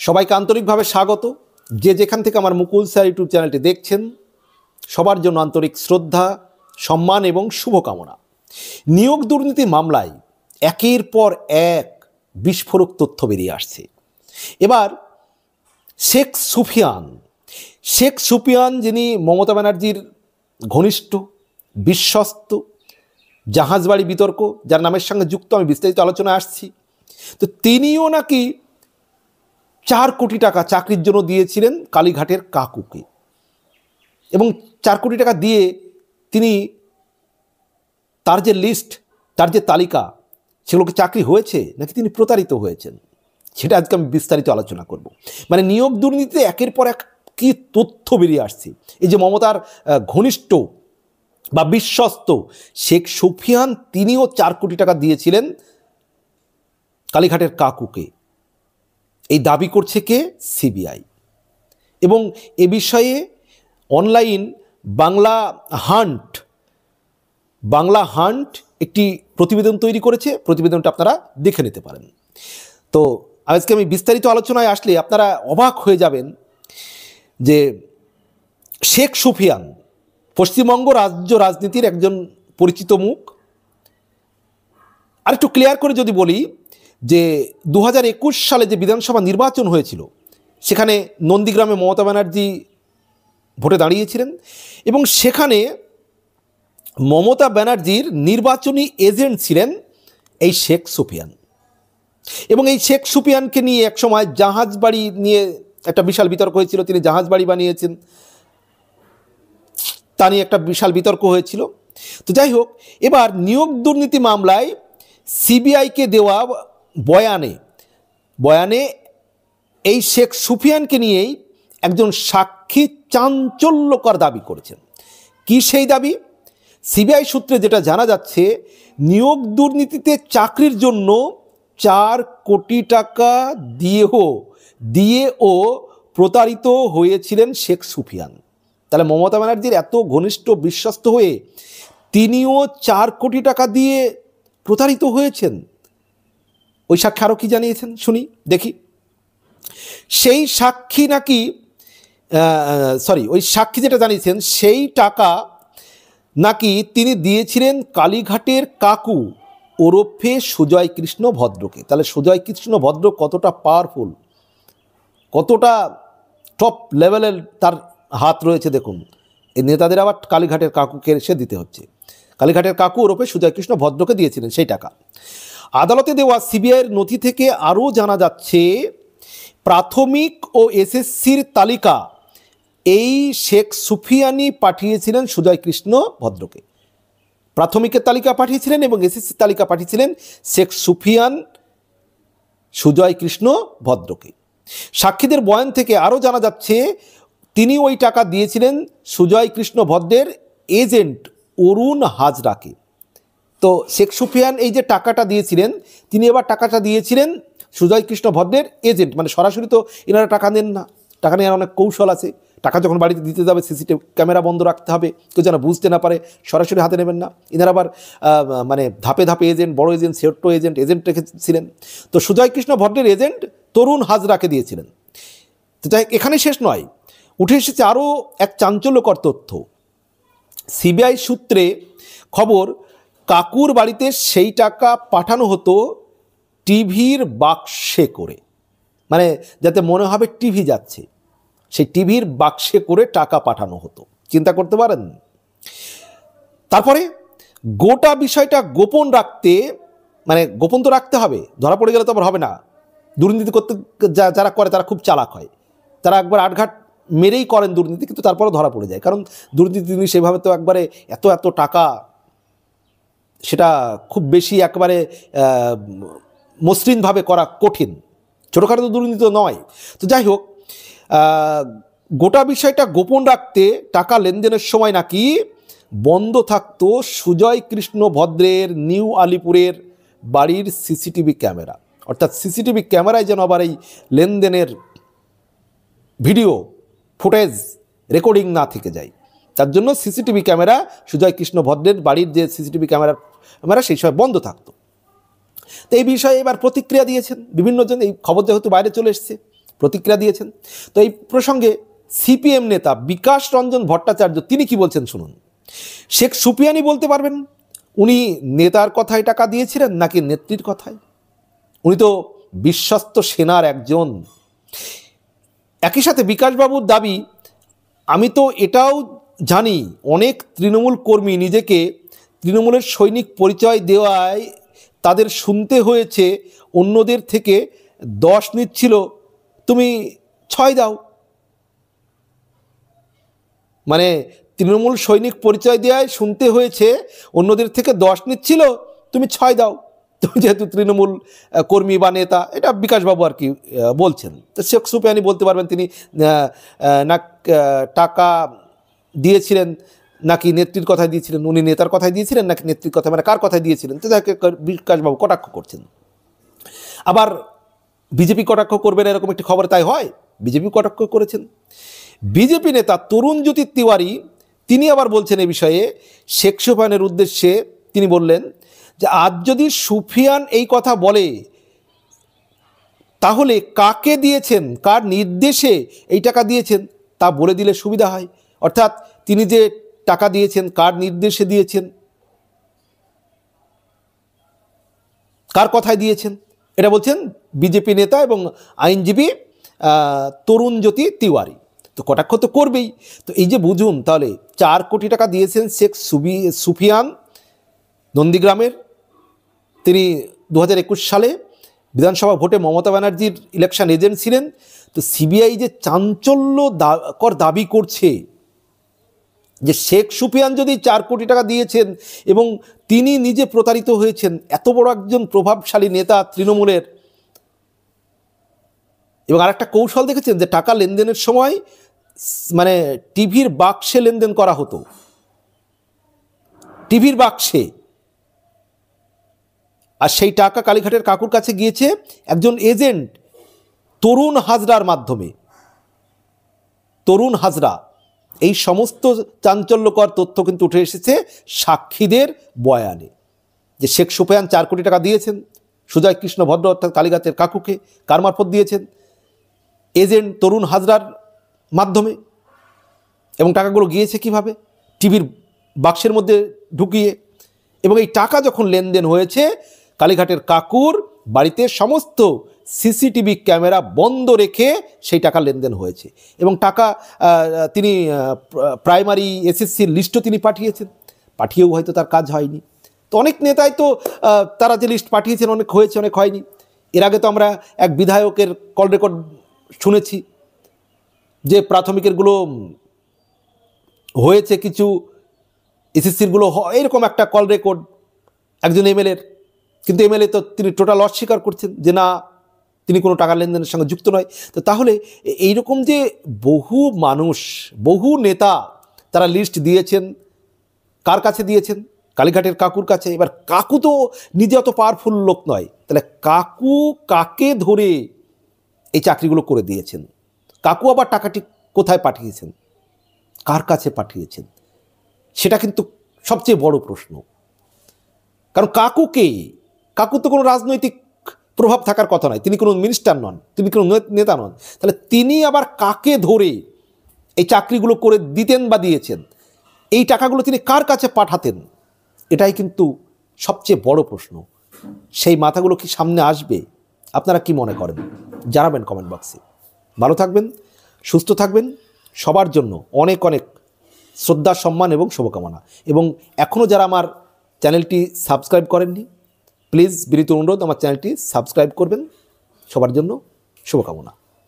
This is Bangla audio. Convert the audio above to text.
সবাইকে আন্তরিকভাবে স্বাগত। যে যেখান থেকে আমার মুকুল স্যার ইউটিউব চ্যানেলটি দেখছেন সবার জন্য আন্তরিক শ্রদ্ধা, সম্মান এবং শুভকামনা। নিয়োগ দুর্নীতি মামলায় একের পর এক বিস্ফোরক তথ্য বেরিয়ে আসছে। এবার শেখ সুফিয়ান যিনি মমতা ব্যানার্জির ঘনিষ্ঠ বিশ্বস্ত, জাহাজবাড়ি বিতর্ক যার নামের সঙ্গে যুক্ত, আমি বিস্তারিত আলোচনায় আসছি। তো তিনিও নাকি 4 কোটি টাকা চাকরির জন্য দিয়েছিলেন কালীঘাটের কাকুকে, এবং 4 কোটি টাকা দিয়ে তিনি তার যে লিস্ট, তার যে তালিকা, সেগুলোকে চাকরি হয়েছে নাকি তিনি প্রতারিত হয়েছেন, সেটা আজকে আমি বিস্তারিত আলোচনা করব। মানে নিয়োগ দুর্নীতিতে একের পর এক কী তথ্য বেরিয়ে আসছে। এই যে মমতার ঘনিষ্ঠ বা বিশ্বস্ত শেখ সুফিয়ান, তিনিও 4 কোটি টাকা দিয়েছিলেন কালীঘাটের কাকুকে, এই দাবি করছে কে? সিবিআই। এবং এ বিষয়ে অনলাইন বাংলা হান্ট একটি প্রতিবেদন তৈরি করেছে। প্রতিবেদনটা আপনারা দেখে নিতে পারেন। তো আজকে আমি বিস্তারিত আলোচনায় আসলে আপনারা অবাক হয়ে যাবেন যে শেখ সুফিয়ান পশ্চিমবঙ্গ রাজ্য রাজনীতির একজন পরিচিত মুখ। আর একটু ক্লিয়ার করে যদি বলি যে 2021 সালে যে বিধানসভা নির্বাচন হয়েছিল, সেখানে নন্দীগ্রামে মমতা ব্যানার্জি ভোটে দাঁড়িয়েছিলেন, এবং সেখানে মমতা ব্যানার্জির নির্বাচনী এজেন্ট ছিলেন এই শেখ সুফিয়ান। এবং এই শেখ সুফিয়ানকে নিয়ে একসময় জাহাজবাড়ি নিয়ে একটা বিশাল বিতর্ক হয়েছিল। তিনি জাহাজবাড়ি বানিয়েছেন, তা নিয়ে একটা বিশাল বিতর্ক হয়েছিল। তো যাই হোক, এবার নিয়োগ দুর্নীতি মামলায় সিবিআইকে দেওয়া বয়ানে এই শেখ সুফিয়ানকে নিয়েই একজন সাক্ষী চাঞ্চল্যকর দাবি করেছেন। কি সেই দাবি? সিবিআই সূত্রে যেটা জানা যাচ্ছে, নিয়োগ দুর্নীতিতে চাকরির জন্য 4 কোটি টাকা দিয়েও প্রতারিত হয়েছিলেন শেখ সুফিয়ান। তাহলে মমতা ব্যানার্জির এত ঘনিষ্ঠ বিশ্বস্ত হয়ে তিনিও 4 কোটি টাকা দিয়ে প্রতারিত হয়েছেন। ওই সাক্ষী আরও কি জানিয়েছেন শুনি, দেখি। ওই সাক্ষী যেটা জানিয়েছেন, সেই টাকা নাকি তিনি দিয়েছিলেন কালীঘাটের কাকু ওরফে সুজয় কৃষ্ণ ভদ্রকে। তাহলে সুজয় কৃষ্ণ ভদ্র কতটা পাওয়ারফুল, কতটা টপ লেভেলের তার হাত রয়েছে দেখুন। এই নেতাদের আবার কালীঘাটের কাকুকে এসে দিতে হচ্ছে। কালীঘাটের কাকু ওরফে সুজয় কৃষ্ণ ভদ্রকে দিয়েছিলেন সেই টাকা। আদালতে দেওয়া সিবিআইয়ের নথি থেকে আরও জানা যাচ্ছে, প্রাথমিক ও এসএসসির তালিকা এই শেখ সুফিয়ানই পাঠিয়েছিলেন সুজয় কৃষ্ণ ভদ্রকে। প্রাথমিকের তালিকা পাঠিয়েছিলেন এবং এসএসসির তালিকা পাঠিয়েছিলেন শেখ সুফিয়ান সুজয় কৃষ্ণ ভদ্রকে। সাক্ষীদের বয়ান থেকে আরও জানা যাচ্ছে, তিনি ওই টাকা দিয়েছিলেন সুজয় কৃষ্ণ ভদ্রের এজেন্ট অরুণ হাজরাকে। তো শেখ সুফিয়ান এই যে টাকাটা দিয়েছিলেন, তিনি এবার টাকাটা দিয়েছিলেন সুজয় কৃষ্ণ ভদ্রের এজেন্ট। মানে সরাসরি তো এনারা টাকা নেন না, টাকা নেওয়ার অনেক কৌশল আছে। টাকা যখন বাড়িতে দিতে যাবে, সিসিটিভি ক্যামেরা বন্ধ রাখতে হবে, কেউ যেন বুঝতে না পারে, সরাসরি হাতে নেবেন না। এনারা আবার মানে ধাপে ধাপে এজেন্ট, বড় এজেন্ট, ছোট্ট এজেন্ট রেখেছিলেন। তো সুজয় কৃষ্ণ ভদ্রের এজেন্ট তরুণ হাজরাকে দিয়েছিলেন। তো যাই এখানে শেষ নয়, উঠে এসেছে আরও এক চাঞ্চল্যকর তথ্য। সিবিআই সূত্রে খবর, কাকুর বাড়িতে সেই টাকা পাঠানো হতো টিভির বাক্সে করে, মানে যাতে মনে হবে টিভি যাচ্ছে, সেই টিভির বাক্সে করে টাকা পাঠানো হতো। চিন্তা করতে পারেন। তারপরে গোটা বিষয়টা গোপন রাখতে, মানে গোপন তো রাখতে হবে, ধরা পড়ে গেলে তো আবার হবে না। দুর্নীতি করতে যারা করে তারা খুব চালাক হয়, তারা একবার আটঘাট মেরেই করেন দুর্নীতি, কিন্তু তারপরে ধরা পড়ে যায়। কারণ দুর্নীতি সেভাবে তো একবারে এত টাকা, সেটা খুব বেশি একেবারে মসৃণভাবে করা কঠিন, ছোটোখাটো তো দুর্নীতি তো নয়। তো যাই হোক, গোটা বিষয়টা গোপন রাখতে টাকা লেনদেনের সময় নাকি বন্ধ থাকতো সুজয় কৃষ্ণ ভদ্রের নিউ আলিপুরের বাড়ির সিসিটিভি ক্যামেরা। অর্থাৎ সিসিটিভি ক্যামেরায় যেন আবার এই লেনদেনের ভিডিও ফুটেজ রেকর্ডিং না থেকে যায়, তার জন্য সিসিটিভি ক্যামেরা, সুজয় কৃষ্ণ ভদ্রের বাড়ির যে সিসিটিভি ক্যামেরা সেই সময় বন্ধ থাকতো। তো এই বিষয়ে এবার প্রতিক্রিয়া দিয়েছেন বিভিন্নজন। এই খবর যেহেতু বাইরে চলে এসছে, প্রতিক্রিয়া দিয়েছেন। তো এই প্রসঙ্গে সিপিএম নেতা বিকাশ রঞ্জন ভট্টাচার্য তিনি কি বলছেন শুনুন। শেখ সুপিয়ানই বলতে পারবেন উনি নেতার কথায় টাকা দিয়েছিলেন নাকি নেত্রীর কথায়। উনি তো বিশ্বস্ত সেনার একজন। একই সাথে বিকাশবাবুর দাবি, আমি তো এটাও জানি অনেক তৃণমূল কর্মী নিজেকে তৃণমূলের সৈনিক পরিচয় দেওয়ায় তাদের শুনতে হয়েছে অন্যদের থেকে 10 নিচ্ছিল, তুমি 6 দাও। মানে তৃণমূল সৈনিক পরিচয় দেওয়ায় শুনতে হয়েছে অন্যদের থেকে 10 নিচ্ছিল, তুমি 6 দাও, তুমি যেহেতু তৃণমূল কর্মী বা নেতা। এটা বিকাশবাবু আর কি বলছেন। তো শেখ সুপিয়ানি বলতে পারবেন তিনি না টাকা দিয়েছিলেন নাকি নেত্রীর কথায় দিয়েছিলেন, উনি নেতার কথায় দিয়েছিলেন নাকি নেত্রীর কথা, মানে কার কথায় দিয়েছিলেন, তো তাকে বিকাশবাবু কটাক্ষ করছেন। আবার বিজেপি কটাক্ষ করবেন এরকম একটি খবর তাই হয়, বিজেপি কটাক্ষ করেছেন। বিজেপি নেতা তরুণজ্যোতি তিওয়ারি তিনি আবার বলছেন এই বিষয়ে শেখ সুপিয়ানের উদ্দেশ্যে, তিনি বললেন যে আজ যদি সুফিয়ান এই কথা বলে তাহলে কাকে দিয়েছেন, কার নির্দেশে এই টাকা দিয়েছেন তা বলে দিলে সুবিধা হয়। অর্থাৎ তিনি যে টাকা দিয়েছেন কার নির্দেশে দিয়েছেন, কার কথায় দিয়েছেন, এটা বলছেন বিজেপি নেতা এবং আইনজীবী তরুণজ্যোতি তিওয়ারি। তো কটাক্ষ তো করবেই। তো এই যে বুঝুন তাহলে 4 কোটি টাকা দিয়েছেন শেখ সুফিয়ান নন্দীগ্রামের। তিনি 2021 সালে বিধানসভা ভোটে মমতা ব্যানার্জির ইলেকশন এজেন্ট ছিলেন। তো সিবিআই যে চাঞ্চল্যকর দাবি করছে যে শেখ সুফিয়ান যদি 4 কোটি টাকা দিয়েছেন এবং তিনি নিজে প্রতারিত হয়েছেন, এত বড় একজন প্রভাবশালী নেতা তৃণমূলের। এবং আরেকটা কৌশল দেখেছেন যে টাকা লেনদেনের সময় মানে টিভির বাক্সে লেনদেন করা হতো, টিভির বাক্সে। আর সেই টাকা কালীঘাটের কাকুর কাছে গিয়েছে একজন এজেন্ট তরুণ হাজরার মাধ্যমে। তরুণ হাজরা, এই সমস্ত চাঞ্চল্যকর তথ্য কিন্তু উঠে এসেছে সাক্ষীদের বয়ানে যে শেখ সুফিয়ান 4 কোটি টাকা দিয়েছেন সুজয় কৃষ্ণ ভদ্র অর্থাৎ কালীঘাটের কাকুকে। কার মারফত দিয়েছেন? এজেন্ট তরুণ হাজরার মাধ্যমে। এবং টাকাগুলো গিয়েছে কিভাবে? টিভির বাক্সের মধ্যে ঢুকিয়ে। এবং এই টাকা যখন লেনদেন হয়েছে কালীঘাটের কাকুর বাড়িতে সমস্ত সিসিটিভি ক্যামেরা বন্ধ রেখে সেই টাকা লেনদেন হয়েছে। এবং টাকা তিনি প্রাইমারি এসএসসির লিস্টও তিনি পাঠিয়েছেন, পাঠিয়েও হয়তো তার কাজ হয়নি। তো অনেক নেতাই তো তারা যে লিস্ট পাঠিয়েছেন অনেক হয়েছে অনেক হয়নি। এর আগে তো আমরা এক বিধায়কের কল রেকর্ড শুনেছি যে প্রাথমিকেরগুলো হয়েছে, কিছু এসএসসিরগুলো এরকম একটা কল রেকর্ড একজন এমএলএর। কিন্তু এমএলএ তো তিনি টোটাল অস্বীকার করছেন যে না, তিনি কোনো টাকা লেনদেনের সঙ্গে যুক্ত নয়। তো তাহলে এইরকম যে বহু মানুষ, বহু নেতা তারা লিস্ট দিয়েছেন, কার কাছে দিয়েছেন? কালীঘাটের কাকুর কাছে। এবার কাকু তো নিজে অত পাওয়ারফুল লোক নয়, তাহলে কাকু কাকে ধরে এই চাকরিগুলো করে দিয়েছেন? কাকু আবার টাকাটি কোথায় পাঠিয়েছেন, কার কাছে পাঠিয়েছেন, সেটা কিন্তু সবচেয়ে বড় প্রশ্ন। কারণ কাকু তো কোনো রাজনৈতিক প্রভাব থাকার কথা নয়, তিনি কোনো মিনিস্টার নন, তিনি কোনো নেতা নন। তাহলে তিনি আবার কাকে ধরে এই চাকরিগুলো করে দিতেন বা দিয়েছেন, এই টাকাগুলো তিনি কার কাছে পাঠাতেন, এটাই কিন্তু সবচেয়ে বড় প্রশ্ন। সেই মাথাগুলো কি সামনে আসবে? আপনারা কি মনে করেন জানাবেন কমেন্ট বক্সে। ভালো থাকবেন, সুস্থ থাকবেন, সবার জন্য অনেক অনেক শ্রদ্ধা, সম্মান এবং শুভকামনা। এবং এখনও যারা আমার চ্যানেলটি সাবস্ক্রাইব করেননি, প্লিজ বিনীত অনুরোধ আমার চ্যানেলটি সাবস্ক্রাইব করবেন। সবার জন্য শুভকামনা।